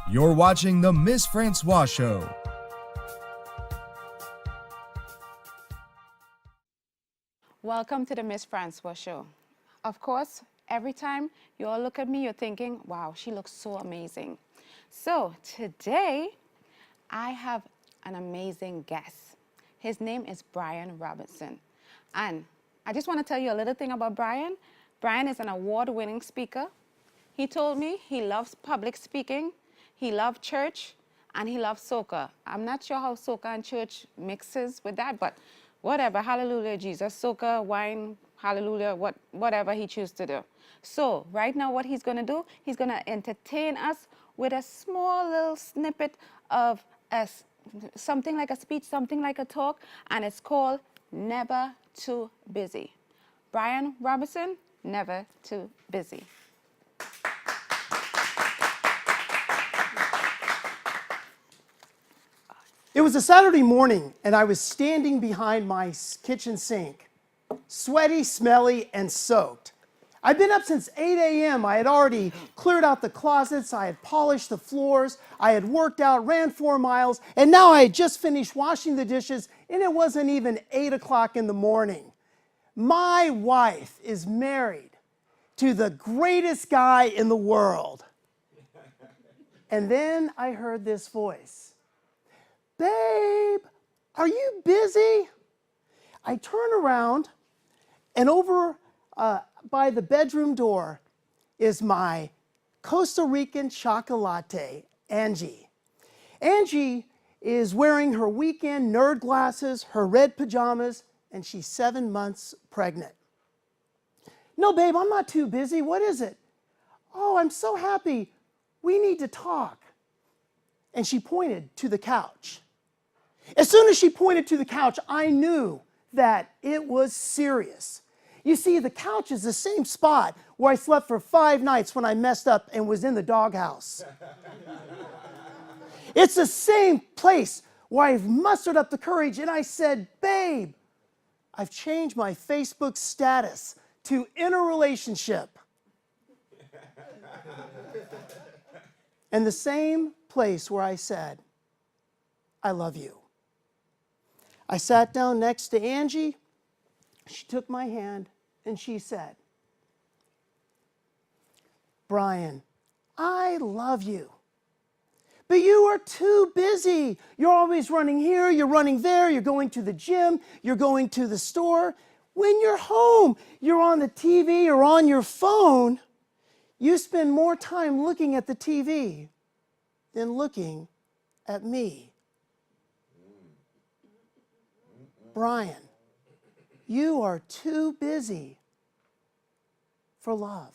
You're watching The Miss Francois Show. Welcome to the Miss Francois Show. Of course, every time you all look at me, you're thinking, wow, she looks so amazing. So today, I have an amazing guest. His name is Brian Robinson. And I just want to tell you a little thing about Brian. Brian is an award-winning speaker. He told me he loves public speaking, he loves church, and he loves soca. I'm not sure how soca and church mixes with that, but whatever, hallelujah, Jesus, soca, wine, hallelujah, whatever he chooses to do. So right now what he's going to do, he's going to entertain us with a small little snippet of something like a speech, something like a talk, and it's called Never Too Busy. Brian Robinson, Never Too Busy. It was a Saturday morning, and I was standing behind my kitchen sink, sweaty, smelly, and soaked. I'd been up since 8 a.m. I had already cleared out the closets, I had polished the floors, I had worked out, ran 4 miles, and now I had just finished washing the dishes, and it wasn't even 8 o'clock in the morning. My wife is married to the greatest guy in the world. And then I heard this voice. Babe, are you busy? I turn around, and over by the bedroom door is my Costa Rican chocolate, Angie. Angie is wearing her weekend nerd glasses, her red pajamas, and she's 7 months pregnant. No, babe, I'm not too busy. What is it? Oh, I'm so happy. We need to talk. And she pointed to the couch. As soon as she pointed to the couch, I knew that it was serious. You see, the couch is the same spot where I slept for 5 nights when I messed up and was in the doghouse. It's the same place where I've mustered up the courage and I said, babe, I've changed my Facebook status to in a relationship. And the same place where I said, I love you. I sat down next to Angie. She took my hand and she said, Brian, I love you, but you are too busy. You're always running here, you're running there, you're going to the gym, you're going to the store. When you're home, you're on the TV or on your phone. You spend more time looking at the TV than looking at me. Brian, you are too busy for love.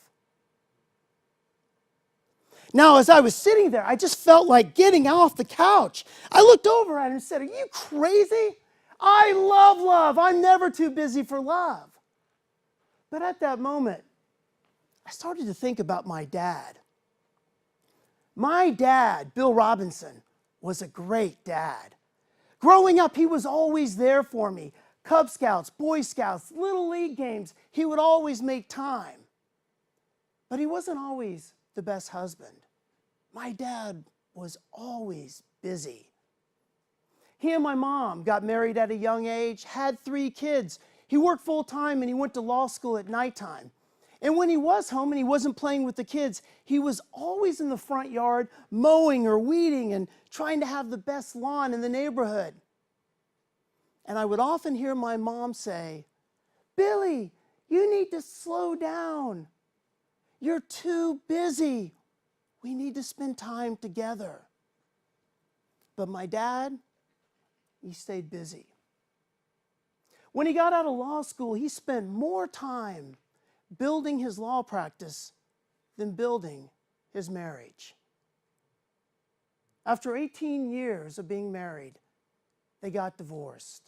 Now, as I was sitting there, I just felt like getting off the couch. I looked over at him and said, are you crazy? I love love. I'm never too busy for love. But at that moment, I started to think about my dad. My dad, Bill Robinson, was a great dad. Growing up, he was always there for me. Cub Scouts, Boy Scouts, Little League games, he would always make time. But he wasn't always the best husband. My dad was always busy. He and my mom got married at a young age, had 3 kids. He worked full time and he went to law school at nighttime. And when he was home and he wasn't playing with the kids, he was always in the front yard mowing or weeding and trying to have the best lawn in the neighborhood. And I would often hear my mom say, Billy, you need to slow down. You're too busy. We need to spend time together. But my dad, he stayed busy. When he got out of law school, he spent more time building his law practice than building his marriage. After 18 years of being married, they got divorced.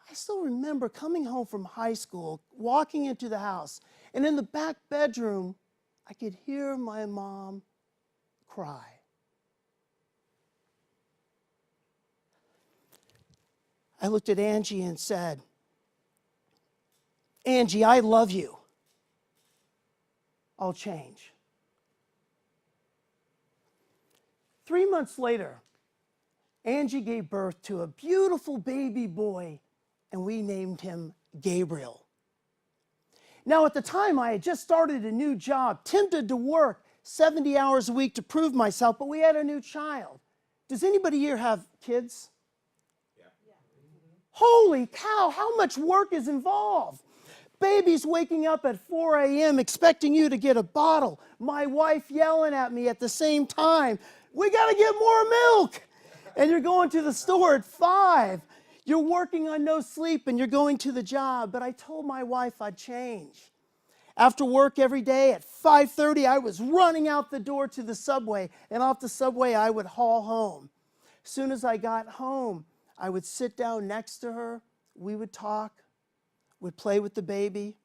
I still remember coming home from high school, walking into the house, and in the back bedroom, I could hear my mom cry. I looked at Angie and said, Angie, I love you. I'll change. 3 months later, Angie gave birth to a beautiful baby boy, and we named him Gabriel. Now, at the time, I had just started a new job, tempted to work 70 hours a week to prove myself, but we had a new child. Does anybody here have kids? Yeah. Holy cow, how much work is involved? Babies waking up at 4 a.m. expecting you to get a bottle. My wife yelling at me at the same time, we got to get more milk. And you're going to the store at 5. You're working on no sleep and you're going to the job. But I told my wife I'd change. After work every day at 5:30, I was running out the door to the subway. And off the subway, I would haul home. As soon as I got home, I would sit down next to her. We would talk. Would play with the baby.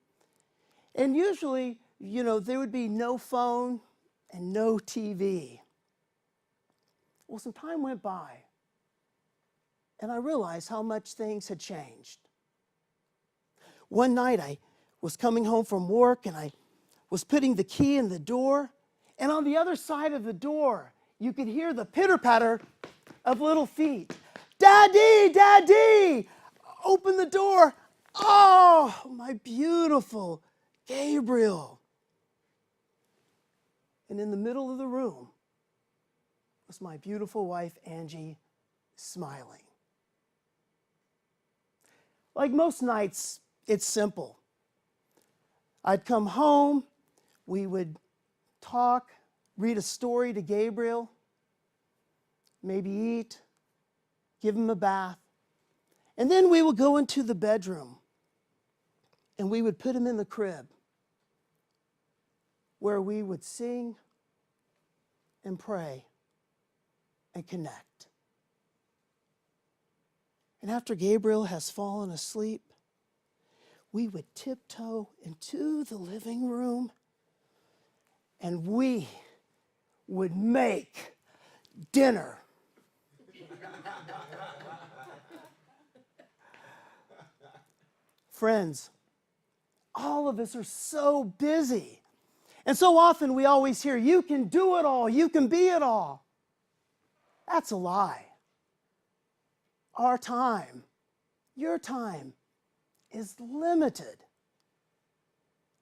And usually, there would be no phone and no TV. Well, some time went by, and I realized how much things had changed. One night, I was coming home from work, and I was putting the key in the door, and on the other side of the door, you could hear the pitter-patter of little feet. Daddy, Daddy! Open the door. Oh, my beautiful Gabriel. And in the middle of the room was my beautiful wife, Angie, smiling. Like most nights, it's simple. I'd come home, we would talk, read a story to Gabriel, maybe eat, give him a bath, and then we would go into the bedroom and we would put him in the crib where we would sing and pray and connect. And after Gabriel has fallen asleep, we would tiptoe into the living room and we would make dinner. Friends, all of us are so busy. And so often we always hear, you can do it all, you can be it all. That's a lie. Our time, your time, is limited.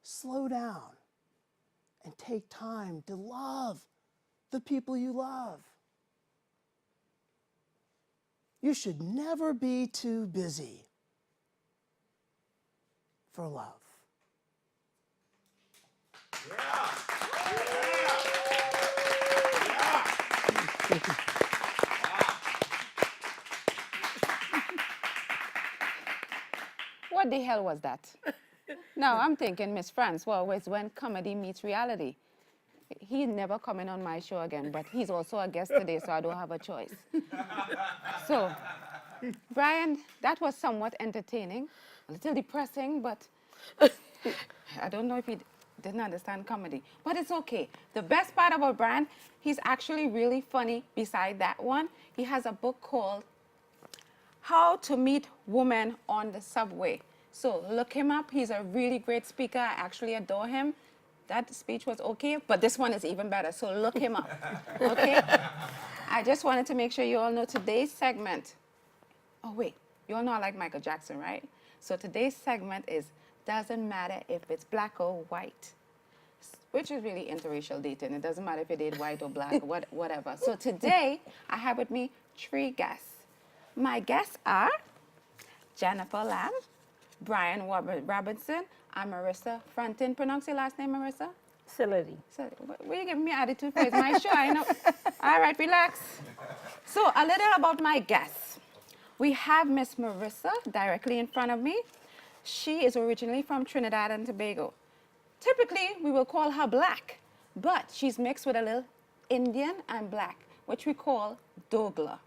Slow down and take time to love the people you love. You should never be too busy for love. What the hell was that? Now I'm thinking Miss France, well, it's when comedy meets reality. He's never coming on my show again, but he's also a guest today, so I don't have a choice. So, Brian, that was somewhat entertaining, a little depressing, but I don't know if he didn't understand comedy, but it's okay. The best part about Brian, he's actually really funny. Beside that one, he has a book called How to Meet Women on the Subway. So look him up. He's a really great speaker. I actually adore him. That speech was okay, but this one is even better. So look him up, okay? I just wanted to make sure you all know today's segment. Oh, wait. You all know I like Michael Jackson, right? So today's segment is doesn't matter if it's black or white, which is really interracial dating. It doesn't matter if you date white or black or whatever. So today, I have with me 3 guests. My guests are Jennifer Lamb, Brian Robinson, and Marissa Frontin. Pronounce your last name, Marissa? Facility. So, what are you giving me attitude for? It's my show, I know. All right, relax. So, a little about my guests. We have Miss Marissa directly in front of me. She is originally from Trinidad and Tobago. Typically, we will call her black, but she's mixed with a little Indian and black, which we call Dogla.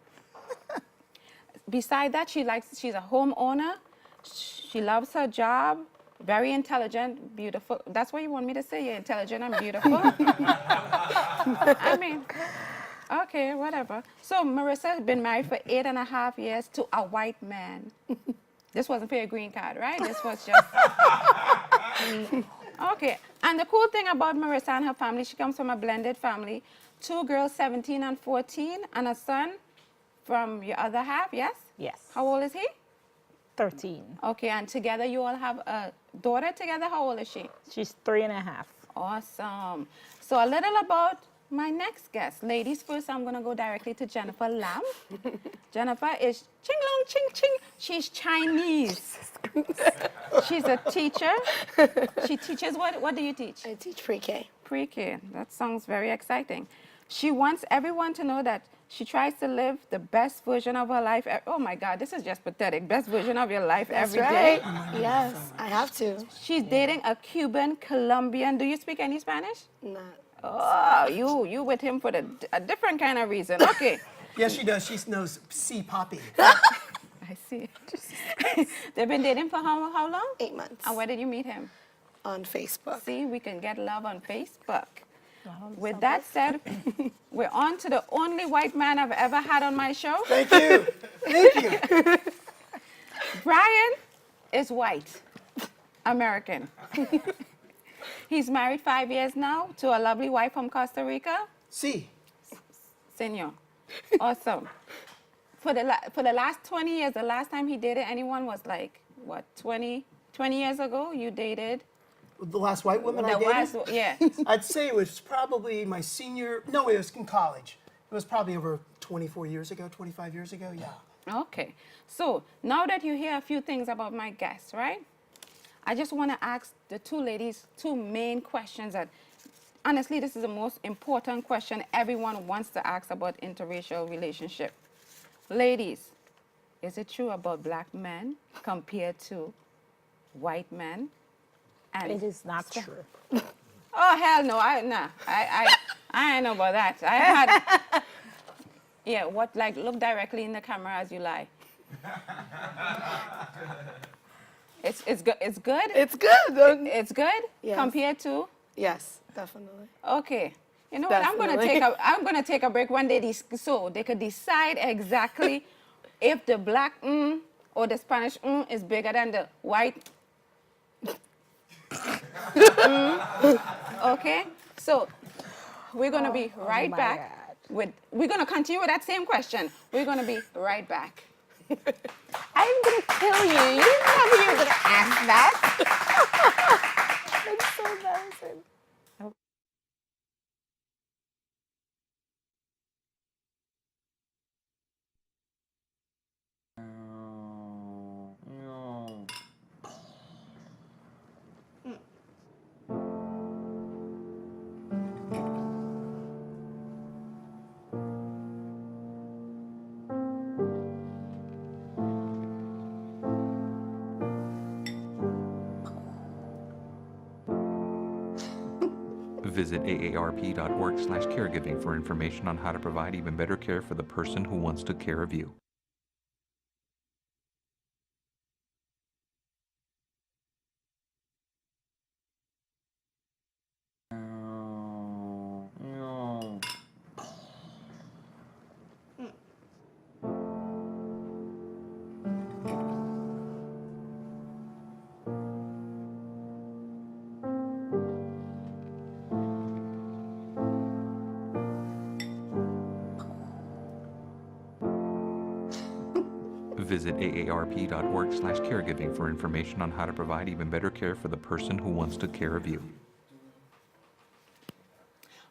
Beside that, she's a homeowner. She loves her job, very intelligent, beautiful. That's what you want me to say? You're intelligent and beautiful? I mean, okay, whatever. So Marissa has been married for 8.5 years to a white man. This wasn't for your green card, right? This was just... Okay, and the cool thing about Marissa and her family, she comes from a blended family. 2 girls, 17 and 14, and a son from your other half, yes? Yes. How old is he? 13. Okay, and together you all have a daughter together. How old is she? She's 3.5. Awesome. So a little about my next guest. Ladies first, I'm going to go directly to Jennifer Lam. Jennifer is ching long ching ching. She's Chinese. She's a teacher. She teaches what do you teach? I teach pre-K. Pre-K. That sounds very exciting. She wants everyone to know that she tries to live the best version of her life. Oh my God, this is just pathetic. Best version of your life That's every day. right. Yes, I have to. She's dating a Cuban Colombian. Do you speak any Spanish? Not. Oh, you with him for a different kind of reason. Okay. Yes, she does. She knows C Poppy. I see. They've been dating for how long? 8 months. And where did you meet him? On Facebook. See, we can get love on Facebook. With that said, we're on to the only white man I've ever had on my show. Thank you. Thank you. Brian is white, American. He's married 5 years now to a lovely wife from Costa Rica. C. Senor. Awesome. For the last 20 years, the last time he dated anyone was like, what, 20 years ago? You dated? The last white woman I The dated? last, yeah. I'd say it was probably my senior, no, it was in college. It was probably over 24 years ago, 25 years ago, yeah. Okay. So now that you hear a few things about my guests, right? I just want to ask the two ladies 2 main questions that, honestly, this is the most important question everyone wants to ask about interracial relationship. Ladies, is it true about black men compared to white men? And It is not true. oh hell no! I ain't know about that. I had yeah. What, like, look directly in the camera as you lie. It's good. It's good. It's good. It's good Yes. compared to. Yes, definitely. Okay. You know what? Definitely. I'm gonna take a break one day so they could decide exactly if the black or the Spanish is bigger than the white. Okay. So we're gonna be right my back God. we're gonna continue with that same question. We're gonna be right back. I'm going to kill you. You didn't tell me you were going to ask that. That's so embarrassing. Visit aarp.org/caregiving for information on how to provide even better care for the person who wants to care of you. Visit aarp.org/caregiving for information on how to provide even better care for the person who wants to care of you.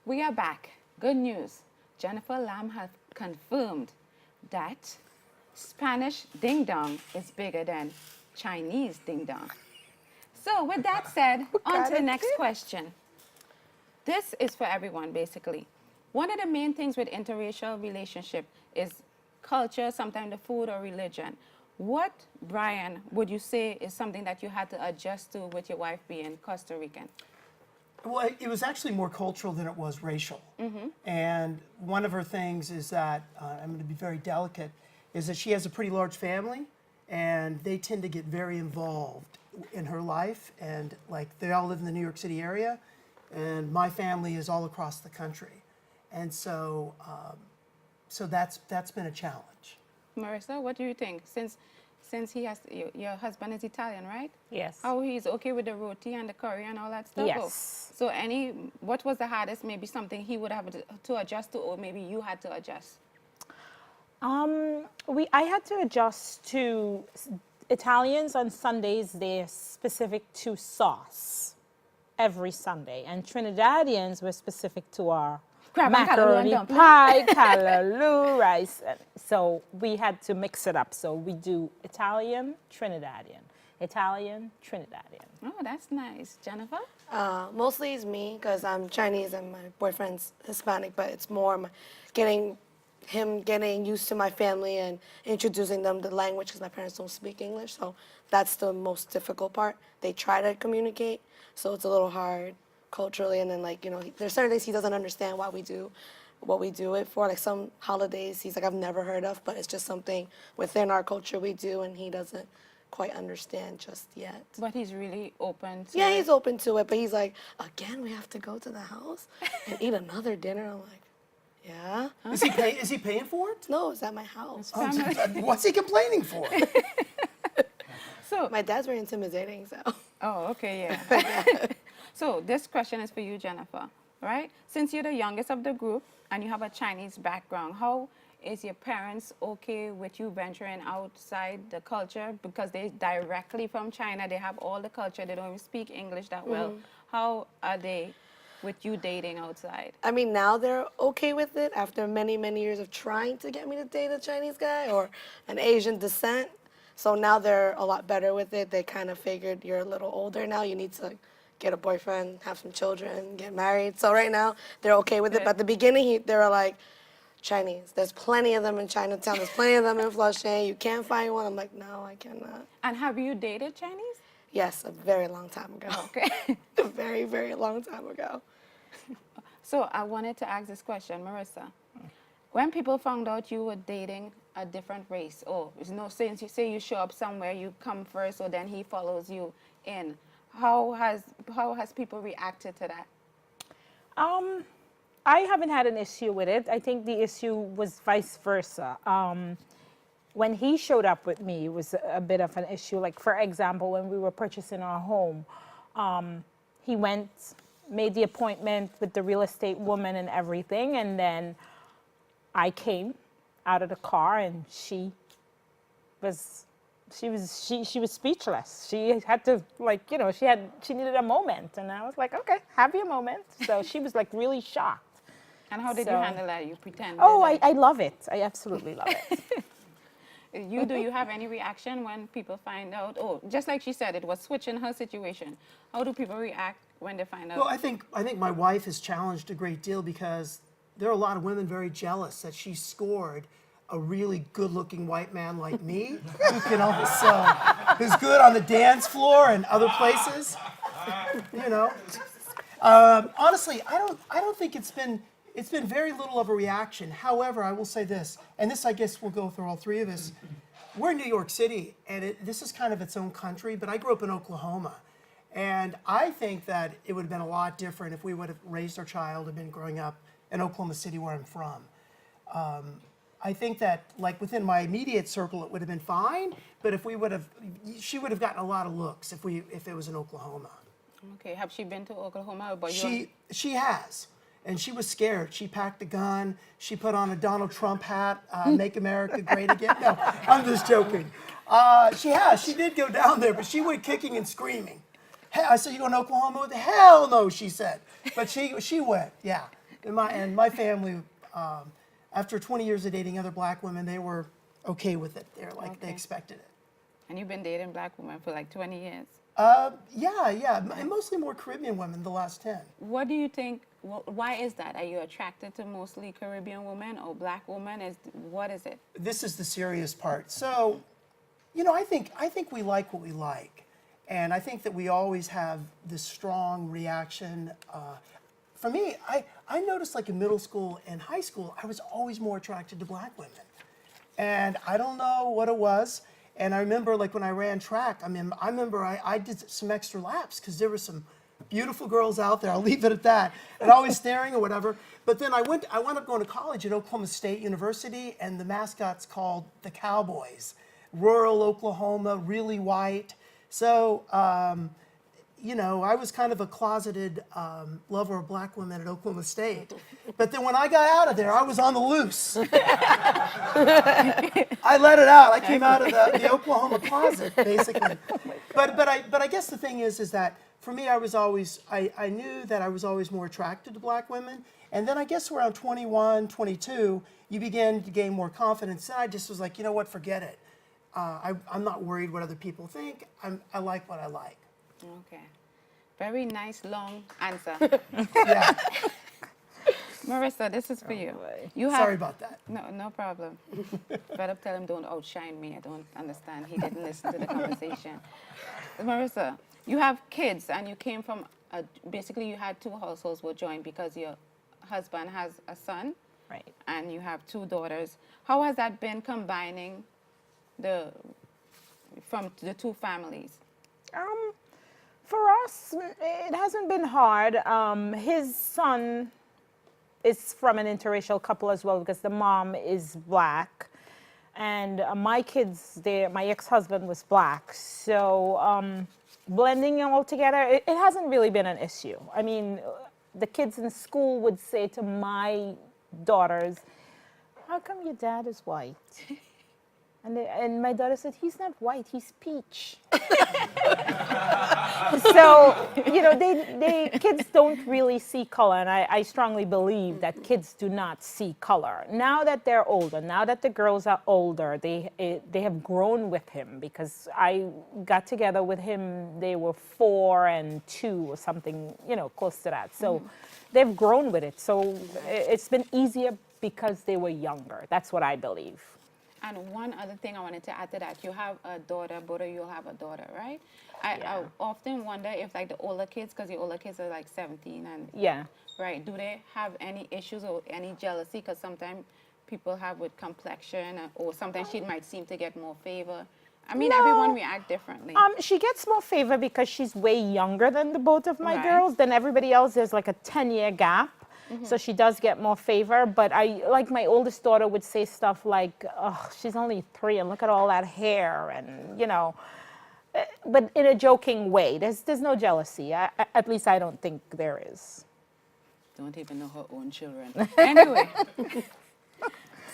We are back. Good news. Jennifer Lam has confirmed that Spanish ding dong is bigger than Chinese ding dong. So with that said, on to the next question. This is for everyone, basically. One of the main things with interracial relationship is culture, sometimes the food or religion. What, Brian, would you say is something that you had to adjust to with your wife being Costa Rican? Well, it was actually more cultural than it was racial. And one of her things is that, I'm going to be very delicate, is that she has a pretty large family, and they tend to get very involved in her life. And like, they all live in the New York City area, and my family is all across the country. And so, so that's been a challenge. Marissa, what do you think? Since since he has, your husband is Italian, right? Yes. How he's okay with the roti and the curry and all that stuff? Yes. So what was the hardest, maybe something he would have to adjust to, or maybe you had to adjust? I had to adjust to Italians on Sundays. They're specific to sauce every Sunday, and Trinidadians were specific to our Crab and callaloo and macaroni dumpling. pie, callaloo, rice. So we had to mix it up. So we do Italian, Trinidadian, Italian, Trinidadian. Oh, that's nice. Jennifer? Mostly it's me because I'm Chinese and my boyfriend's Hispanic, but it's more getting used to my family and introducing them to the language because my parents don't speak English. So that's the most difficult part. They try to communicate, so it's a little hard culturally. And then, like, you know, there's certain things he doesn't understand why we do what we do it for. Like some holidays he's like, I've never heard of, but it's just something within our culture we do, and he doesn't quite understand just yet. But he's really open to Yeah, it. he's open to it, but he's like, again, we have to go to the house and eat another dinner. I'm like, yeah. Is he paying for it? No, it's at my house. Oh, what's he complaining for? So, My dad's very intimidating, so. oh, okay, yeah. So this question is for you, Jennifer, right? Since you're the youngest of the group and you have a Chinese background, how is your parents okay with you venturing outside the culture? Because they're directly from China, they have all the culture, they don't even speak English that well. How are they with you dating outside? I mean, now they're okay with it after many, many years of trying to get me to date a Chinese guy or an Asian descent. So now they're a lot better with it. They kind of figured you're a little older now. You need to get a boyfriend, have some children, get married. So right now they're okay with it. But at the beginning, they were like, Chinese. There's plenty of them in Chinatown. There's plenty of them in Flushing. You can't find one. I'm like, no, I cannot. And have you dated Chinese? Yes, a very long time ago. Okay. A very, very long time ago. So I wanted to ask this question, Marissa. When people found out you were dating a different race, or since you say you show up somewhere, you come first, or then he follows you in, how has people reacted to that? I haven't had an issue with it. I think the issue was vice versa. When he showed up with me, it was a bit of an issue. Like, for example, when we were purchasing our home, he made the appointment with the real estate woman and everything, and then I came out of the car, and she was speechless. She had to, like, you know, she needed a moment, and I was like, okay, have your moment. So she was like really shocked. And how did you handle that? You pretended? Oh, I love it. I absolutely love it. Do you have any reaction when people find out? Oh, just like she said, it was switching her situation. How do people react when they find out? Well, I think my wife is challenged a great deal because there are a lot of women very jealous that she scored a really good-looking white man like me, who can also, who's good on the dance floor and other places. You know, honestly, I don't think it's been very little of a reaction. However, I will say this, and this I guess will go through all three of us. We're in New York City, and this is kind of its own country, but I grew up in Oklahoma. And I think that it would have been a lot different if we would have raised our child and been growing up in Oklahoma City, where I'm from. I think that, like, within my immediate circle, it would have been fine, but if she would have gotten a lot of looks if it was in Oklahoma. Okay, have she been to Oklahoma? But She has. And she was scared. She packed a gun. She put on a Donald Trump hat, Make America Great Again. No, I'm just joking. She did go down there, but she went kicking and screaming. Hey, I said, you going to Oklahoma? With the hell no, she said. But she went, yeah. And my family, after 20 years of dating other black women, they were okay with it. They're like, they expected it. And you've been dating black women for like 20 years? Yeah. And mostly more Caribbean women the last 10. What do you think, why is that? Are you attracted to mostly Caribbean women or black women? What is it? This is the serious part. So, you know, I think we like what we like. And I think that we always have this strong reaction. For me, I noticed, like, in middle school and high school, I was always more attracted to black women. And I don't know what it was. And I remember, like, when I ran track, I did some extra laps because there were some beautiful girls out there. I'll leave it at that. And always staring or whatever. But then I wound up going to college at Oklahoma State University, and the mascot's called the Cowboys. rural Oklahoma, really white. So, you know, I was kind of a closeted lover of black women at Oklahoma State. But then when I got out of there, I was on the loose. I let it out. I came out of the Oklahoma closet, basically. But I guess the thing is that for me, I was always, I knew that I was always more attracted to black women. And then I guess around 21, 22, you begin to gain more confidence. And I just was like, you know what, forget it. I'm not worried what other people think. I like what I like. Okay. Very nice, long answer. Yeah. Marissa, this is for you. You have, Sorry about that. No problem. Better tell him don't outshine me. I don't understand. He didn't listen to the conversation. Marissa, you have kids and you came from, basically you had two households were joined because your husband has a son. Right. And you have two daughters. How has that been combining from the two families? For us, it hasn't been hard. His son is from an interracial couple as well because the mom is black. And my kids, my ex-husband was black. So blending them all together, it hasn't really been an issue. I mean, the kids in school would say to my daughters, how come your dad is white? And my daughter said, he's not white, he's peach. So, you know, kids don't really see color, and I strongly believe that kids do not see color. Now that they're older, now that the girls are older, they have grown with him because I got together with him, they were 4 and 2 or something, you know, close to that. So they've grown with it. So it's been easier because they were younger. That's what I believe. And one other thing I wanted to add to that, you have a daughter, both of you have a daughter, right? I often wonder if like the older kids, because the older kids are like 17 and Yeah. right, do they have any issues or any jealousy? Because sometimes people have with complexion or sometimes she might seem to get more favor. I mean, everyone react differently. She gets more favor because she's way younger than the both of my Right. girls. Than everybody else, there's like a 10-year gap. So she does get more favor, but like my oldest daughter would say stuff like, oh, she's only 3 and look at all that hair and, you know, but in a joking way. There's no jealousy. At least I don't think there is. Don't even know her own children. Anyway,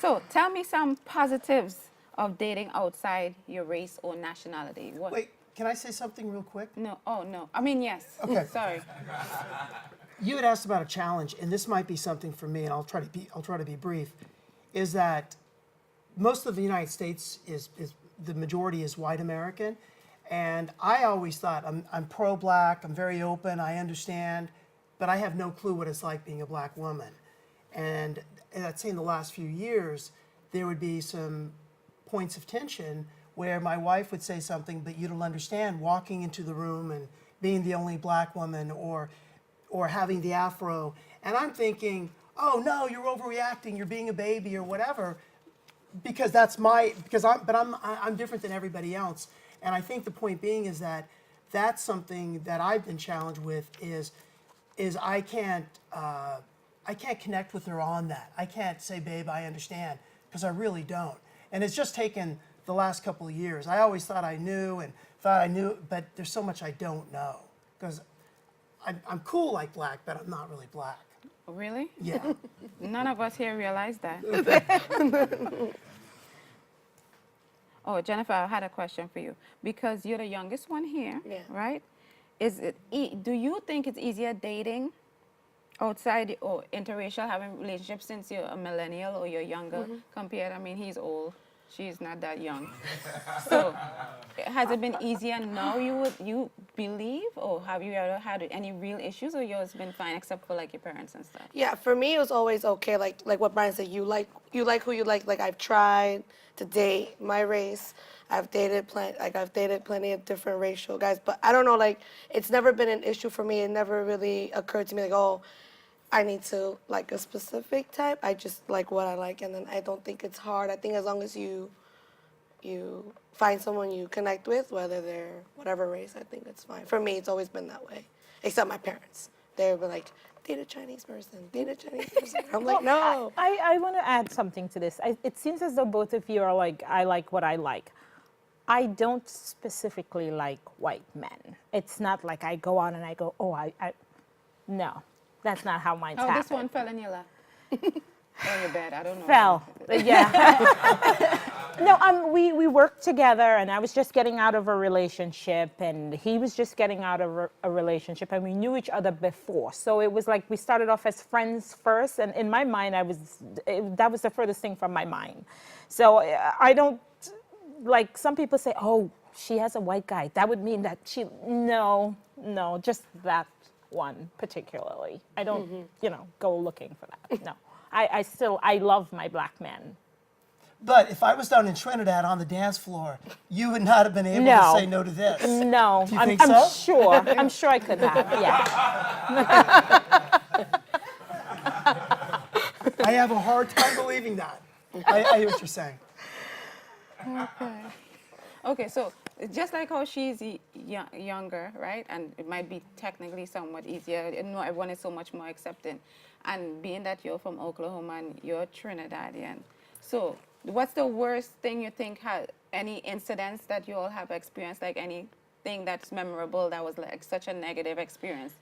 so tell me some positives of dating outside your race or nationality. What? Wait, can I say something real quick? No, oh no. I mean, yes. Okay. Sorry. You had asked about a challenge, and this might be something for me, and I'll try to be brief. Is that most of the United States is the majority is white American, and I always thought I'm pro-black, I'm very open, I understand, but I have no clue what it's like being a black woman. And I'd say in the last few years, there would be some points of tension where my wife would say something, but you don't understand, walking into the room and being the only black woman or having the afro, and I'm thinking, oh no, you're overreacting, you're being a baby or whatever, because I'm different than everybody else. And I think the point being is that that's something that I've been challenged with is I can't connect with her on that. I can't say, babe, I understand, because I really don't. And it's just taken the last couple of years. I always thought I knew, but there's so much I don't know, because I'm cool like black, but I'm not really black. Really? Yeah. None of us here realize that. Oh, Jennifer, I had a question for you. Because you're the youngest one here, Yeah. right? Do you think it's easier dating outside or interracial, having relationships since you're a millennial or you're younger compared? I mean, he's old. She's not that young. So has it been easier now, you believe? Or have you ever had any real issues, or yours been fine except for like your parents and stuff? Yeah, for me it was always okay. Like what Brian said, you like who you like. Like I've tried to date my race. I've dated plenty of different racial guys, but I don't know. Like it's never been an issue for me. It never really occurred to me like, oh, I need to like a specific type. I just like what I like, and then I don't think it's hard. I think as long as you find someone you connect with, whether they're whatever race, I think it's fine. For me, it's always been that way. Except my parents, they would be like, date a Chinese person, date a Chinese person. I'm like, no. I want to add something to this. It seems as though both of you are like, I like what I like. I don't specifically like white men. It's not like I go out and I go, oh, no, that's not how mine's Oh, happen. this one fell in your lap. On your bed, I don't know. Fell, yeah. No, we worked together, and I was just getting out of a relationship, and he was just getting out of a relationship, and we knew each other before. So it was like we started off as friends first, and in my mind, that was the furthest thing from my mind. So I don't, like some people say, oh, she has a white guy. That would mean that no, just that one particularly. I don't, go looking for that. No, I love my black men. But if I was down in Trinidad on the dance floor, you would not have been able No. to say no to this. No, Do you I'm think so? sure. I'm sure I could have. Yeah. I have a hard time believing that. I hear what you're saying. Okay, so just like how she's younger, right? And it might be technically somewhat easier. Not everyone is so much more accepting. And being that you're from Oklahoma and you're Trinidadian, so what's the worst thing you think any incidents that you all have experienced, like anything that's memorable that was like such a negative experience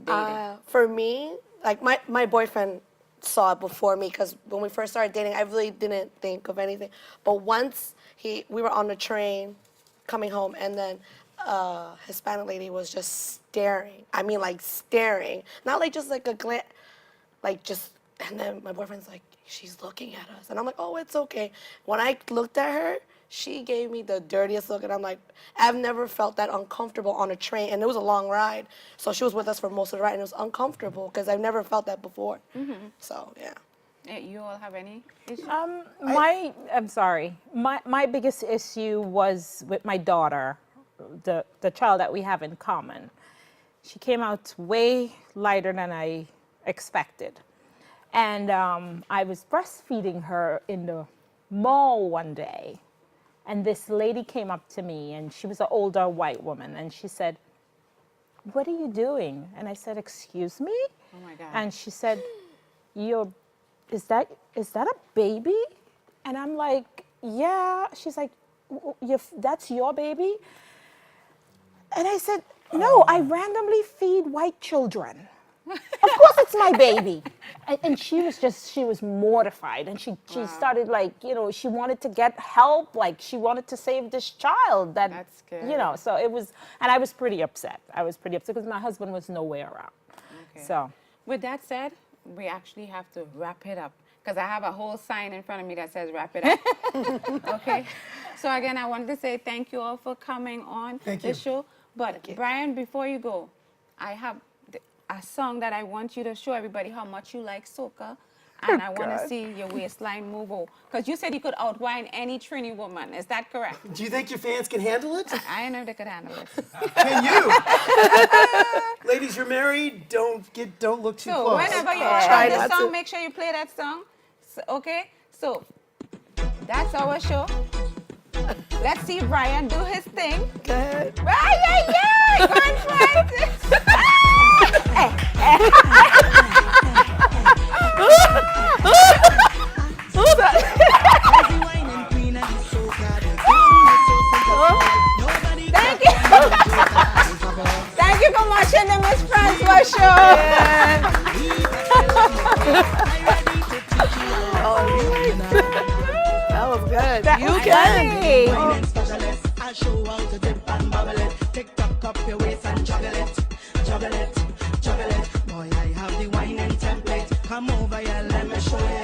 dating? For me, like my boyfriend saw it before me because when we first started dating, I really didn't think of anything. But once we were on the train coming home, and then a Hispanic lady was just staring. I mean, like staring, not like just like a glance, like just. And then my boyfriend's like, she's looking at us, and I'm like, oh, it's okay. When I looked at her, she gave me the dirtiest look, and I'm like, I've never felt that uncomfortable on a train, and it was a long ride. So she was with us for most of the ride, and it was uncomfortable because I've never felt that before. So yeah. You all have any issues? I'm sorry. My biggest issue was with my daughter, the child that we have in common. She came out way lighter than I expected. And I was breastfeeding her in the mall one day. And this lady came up to me, and she was an older white woman. And she said, "What are you doing?" And I said, "Excuse me?" Oh my God. And she said, is that a baby? And I'm like, yeah. She's like, that's your baby? And I said, no, I randomly feed white children. Of course it's my baby. And she was mortified. And she started like, she wanted to get help. Like she wanted to save this child. That's scary. So it was, and I was pretty upset. Because my husband was nowhere around. Okay. So. With that said, we actually have to wrap it up because I have a whole sign in front of me that says wrap it up. Okay. So again, I wanted to say thank you all for coming on the show. But Brian, before you go, I have a song that I want you to show everybody how much you like soca. And I want to see your waistline move. Because you said you could outwine any Trini woman. Is that correct? Do you think your fans can handle it? I know they could handle it. Can you? Ladies, you're married. Don't look too So close. whenever you Try have not this song, to. make sure you play that song. So, okay? So that's our show. Let's see Brian do his thing. Go ahead. Brian, yeah! Go and fight. Thank you. Thank you for watching the Miss Francois show. That was good. That You was can. funny. I show how to dip and bubble it. Tick tock up your waist and juggle it, juggle it, juggle it. Boy, I have the wine and template. Come over here, let me show you.